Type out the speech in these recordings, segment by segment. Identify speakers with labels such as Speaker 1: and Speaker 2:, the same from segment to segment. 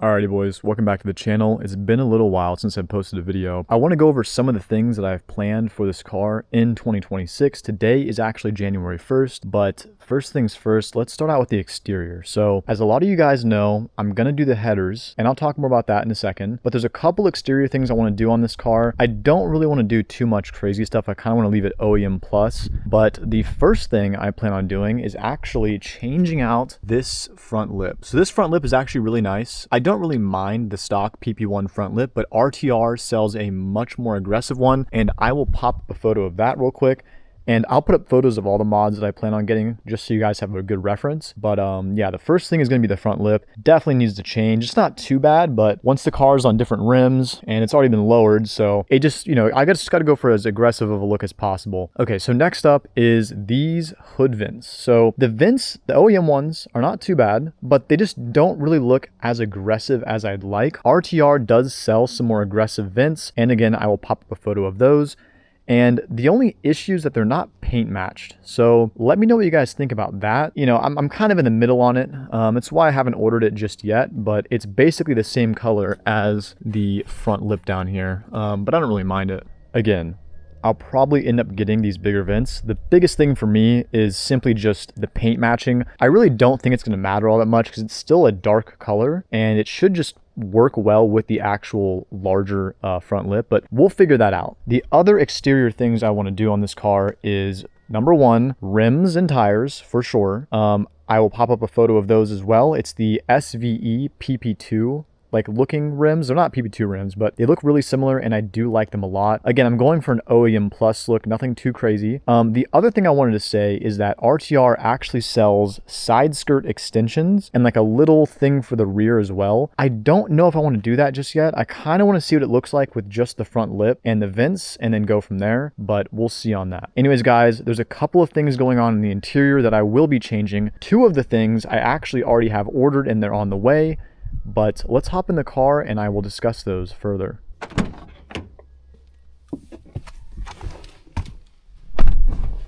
Speaker 1: Alrighty boys, welcome back to the channel. It's been a little while since I've posted a video. I want to go over some of the things that I've planned for this car in 2026. Today is actually January 1st, but first things first, let's start out with the exterior. So as a lot of you guys know, I'm going to do the headers, and I'll talk more about that in a second, but there's a couple exterior things I want to do on this car. I don't really want to do too much crazy stuff. I kind of want to leave it OEM plus, but the first thing I plan on doing is actually changing out this front lip. So this front lip is actually really nice. I don't really mind the stock PP1 front lip, but RTR sells a much more aggressive one, and I will pop up a photo of that real quick. And I'll put up photos of all the mods that I plan on getting just so you guys have a good reference. But yeah, the first thing is going to be the front lip. Definitely needs to change. It's not too bad, but once the car's on different rims and it's already been lowered, so it just, I just got to go for as aggressive of a look as possible. Okay, so next up is these hood vents. So the vents, the OEM ones are not too bad, but they just don't really look as aggressive as I'd like. RTR does sell some more aggressive vents. And again, I will pop up a photo of those. And the only issue is that they're not paint matched. So let me know what you guys think about that. I'm kind of in the middle on it. It's why I haven't ordered it just yet, but it's basically the same color as the front lip down here. But I don't really mind it. Again, I'll probably end up getting these bigger vents. The biggest thing for me is simply just the paint matching. I really don't think it's going to matter all that much because it's still a dark color and it should just work well with the actual larger front lip, but we'll figure that out. The other exterior things I want to do on this car is number one, rims and tires for sure. I will pop up a photo of those as well. It's the SVE PP2 looking rims. They're not PP2 rims, but they look really similar and I do like them a lot. Again, I'm going for an OEM plus look, nothing too crazy. The other thing I wanted to say is that RTR actually sells side skirt extensions and a little thing for the rear as well. I don't know if I want to do that just yet. I kind of want to see what it looks like with just the front lip and the vents and then go from there, but we'll see on that. Anyways, guys, there's a couple of things going on in the interior that I will be changing. Two of the things I actually already have ordered and they're on the way. But let's hop in the car and I will discuss those further.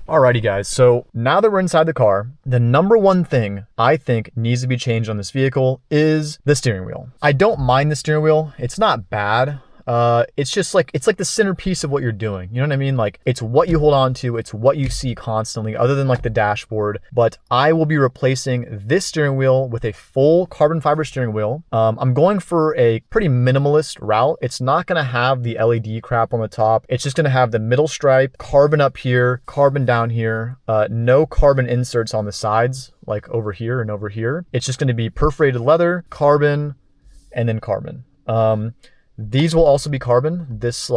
Speaker 1: Alrighty guys, so now that we're inside the car, the number one thing I think needs to be changed on this vehicle is the steering wheel. I don't mind the steering wheel. It's not bad. It's just it's like the centerpiece of what you're doing. You know what I mean? It's what you hold on to. It's what you see constantly other than the dashboard. But I will be replacing this steering wheel with a full carbon fiber steering wheel. I'm going for a pretty minimalist route. It's not going to have the LED crap on the top. It's just going to have the middle stripe, carbon up here, carbon down here, no carbon inserts on the sides, like over here and over here. It's just going to be perforated leather, carbon, and then carbon. These will also be carbon, this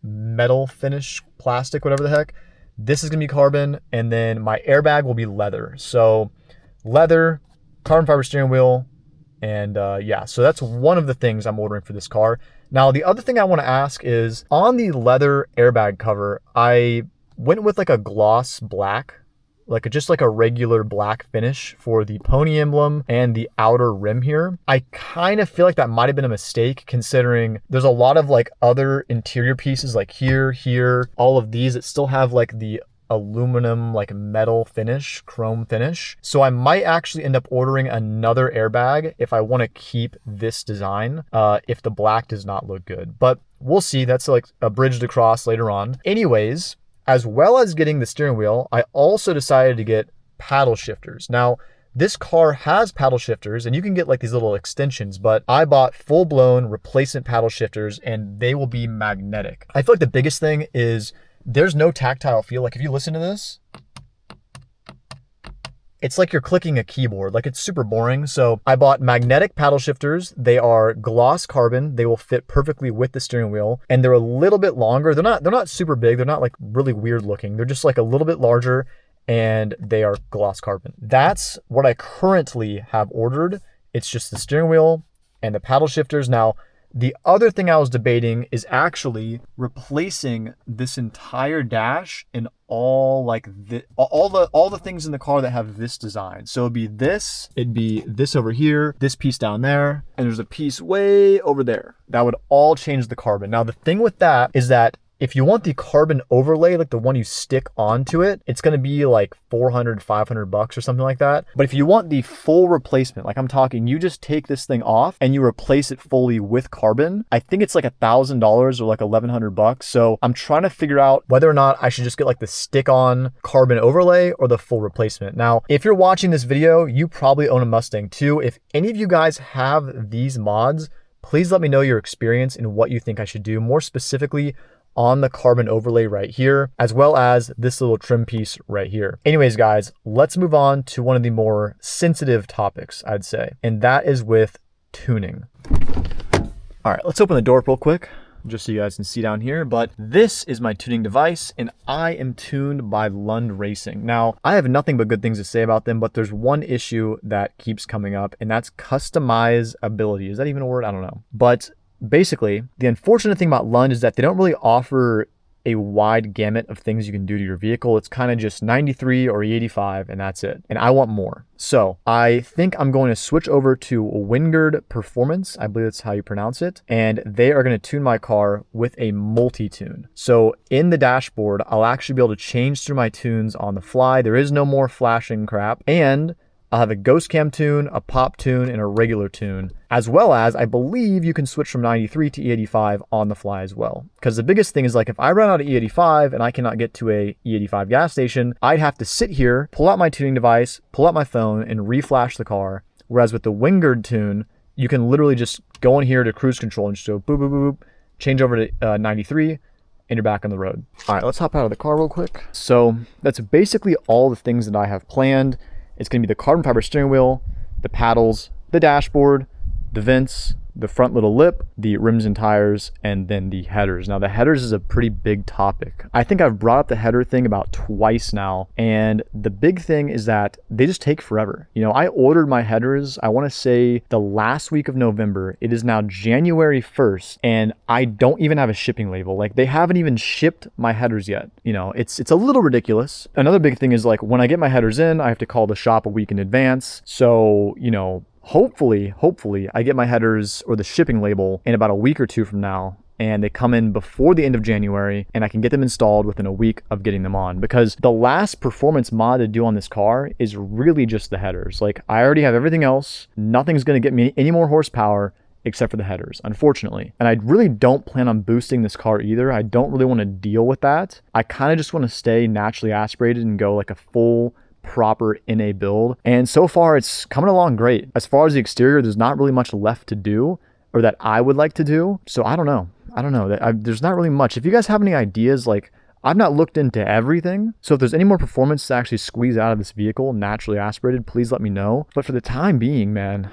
Speaker 1: metal finish, plastic, whatever the heck. This is gonna be carbon, and then my airbag will be leather. So leather, carbon fiber steering wheel, and yeah, so that's one of the things I'm ordering for this car. Now, the other thing I wanna ask is, on the leather airbag cover, I went with a gloss black, just a regular black finish for the pony emblem and the outer rim here. I kind of feel like that might have been a mistake considering there's a lot of other interior pieces here, all of these that still have the aluminum metal finish, chrome finish. So I might actually end up ordering another airbag if I want to keep this design, if the black does not look good. But we'll see. That's a bridge to cross later on. Anyways, as well as getting the steering wheel, I also decided to get paddle shifters. Now, this car has paddle shifters and you can get these little extensions, but I bought full-blown replacement paddle shifters and they will be magnetic. I feel the biggest thing is there's no tactile feel. If you listen to this, it's you're clicking a keyboard. It's super boring. So I bought magnetic paddle shifters. They are gloss carbon. They will fit perfectly with the steering wheel, and they're a little bit longer. They're not super big. They're not really weird looking. They're just a little bit larger, and they are gloss carbon. That's what I currently have ordered. It's just the steering wheel and the paddle shifters. Now, the other thing I was debating is actually replacing this entire dash in all all the things in the car that have this design. So it'd be this over here, this piece down there, and there's a piece way over there. That would all change the carbon. Now the thing with that is that If you want the carbon overlay, like the one you stick onto it, it's gonna be like 400, 500 bucks or something like that. But if you want the full replacement, like I'm talking, you just take this thing off and you replace it fully with carbon, I think it's like $1,000 or like 1,100 bucks. So I'm trying to figure out whether or not I should just get like the stick-on carbon overlay or the full replacement. Now, if you're watching this video, you probably own a Mustang too. If any of you guys have these mods, please let me know your experience and what you think I should do, more specifically on the carbon overlay right here, as well as this little trim piece right here. Anyways, guys, let's move on to one of the more sensitive topics, I'd say, and that is with tuning. All right, let's open the door up real quick, just so you guys can see down here. But this is my tuning device, and I am tuned by Lund Racing. Now, I have nothing but good things to say about them, but there's one issue that keeps coming up, and that's customizability. Is that even a word? I don't know. But basically, the unfortunate thing about Lund is that they don't really offer a wide gamut of things you can do to your vehicle. It's kind of just 93 or E85 and that's it. And I want more. So I think I'm going to switch over to Wingard Performance. I believe that's how you pronounce it. And they are going to tune my car with a multi-tune. So in the dashboard, I'll actually be able to change through my tunes on the fly. There is no more flashing crap. And I'll have a ghost cam tune, a pop tune, and a regular tune, as well as I believe you can switch from 93 to E85 on the fly as well. Because the biggest thing is, like, if I run out of E85 and I cannot get to a E85 gas station, I'd have to sit here, pull out my tuning device, pull out my phone, and reflash the car. Whereas with the Wingard tune, you can literally just go in here to cruise control and just go boop, boop, boop, boop, change over to 93, and you're back on the road. All right, let's hop out of the car real quick. So that's basically all the things that I have planned. It's going to be the carbon fiber steering wheel, the paddles, the dashboard, the vents, the front little lip, the rims and tires, and then the headers. Now the headers is a pretty big topic. I think I've brought up the header thing about twice now, and the big thing is that they just take forever. You know, I ordered my headers, I want to say the last week of November. It is now January 1st, and I don't even have a shipping label. Like, they haven't even shipped my headers yet. You know, it's a little ridiculous. Another big thing is, like, when I get my headers in, I have to call the shop a week in advance. So, you know, hopefully I get my headers or the shipping label in about a week or two from now, and they come in before the end of January, and I can get them installed within a week of getting them on. Because the last performance mod to do on this car is really just the headers. Like, I already have everything else. Nothing's going to get me any more horsepower except for the headers, unfortunately. And I really don't plan on boosting this car either. I don't really want to deal with that. I kind of just want to stay naturally aspirated and go like a full proper NA build. And so far it's coming along great. As far as the exterior, there's not really much left to do, or that I would like to do. So I don't know. There's not really much. If you guys have any ideas, like, I've not looked into everything. So if there's any more performance to actually squeeze out of this vehicle, naturally aspirated, please let me know. But for the time being, man,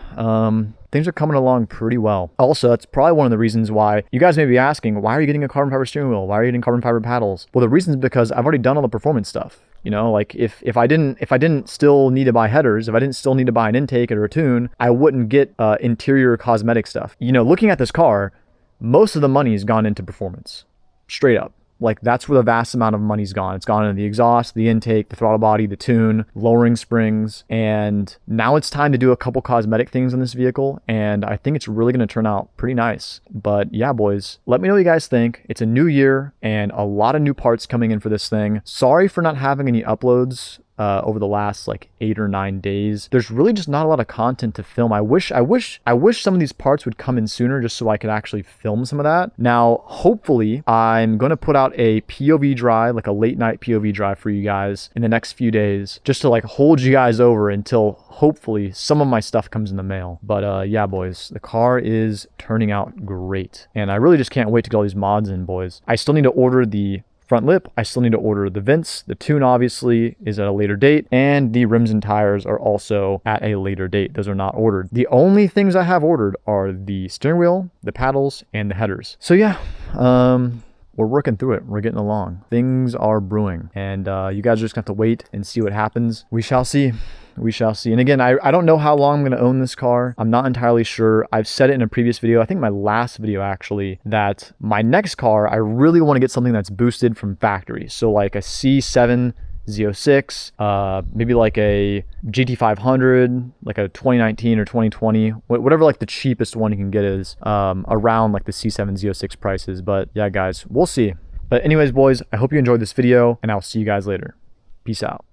Speaker 1: things are coming along pretty well. Also, that's probably one of the reasons why you guys may be asking, why are you getting a carbon fiber steering wheel? Why are you getting carbon fiber paddles? Well, the reason is because I've already done all the performance stuff. You know, like, if I didn't still need to buy headers, if I didn't still need to buy an intake or a tune, I wouldn't get interior cosmetic stuff. You know, looking at this car, most of the money has gone into performance, straight up. Like, that's where the vast amount of money's gone. It's gone into the exhaust, the intake, the throttle body, the tune, lowering springs. And now it's time to do a couple cosmetic things on this vehicle. And I think it's really going to turn out pretty nice. But yeah, boys, let me know what you guys think. It's a new year and a lot of new parts coming in for this thing. Sorry for not having any uploads over the last like 8 or 9 days. There's really just not a lot of content to film. I wish some of these parts would come in sooner just so I could actually film some of that. Now, hopefully I'm going to put out a POV drive, like a late night POV drive for you guys in the next few days, just to like hold you guys over until hopefully some of my stuff comes in the mail. But yeah, boys, the car is turning out great. And I really just can't wait to get all these mods in, boys. I still need to order the front lip. I still need to order the vents. The tune obviously is at a later date, and the rims and tires are also at a later date. Those are not ordered. The only things I have ordered are the steering wheel, the paddles, and the headers. So yeah, we're working through it. We're getting along. Things are brewing, and you guys are just gonna have to wait and see what happens. We shall see. We shall see. And again, I don't know how long I'm going to own this car. I'm not entirely sure. I've said it in a previous video, I think my last video actually, that my next car, I really want to get something that's boosted from factory. So like a C7 Z06, maybe like a GT500, like a 2019 or 2020, whatever like the cheapest one you can get is around like the C7 Z06 prices. But yeah, guys, we'll see. But anyways, boys, I hope you enjoyed this video, and I'll see you guys later. Peace out.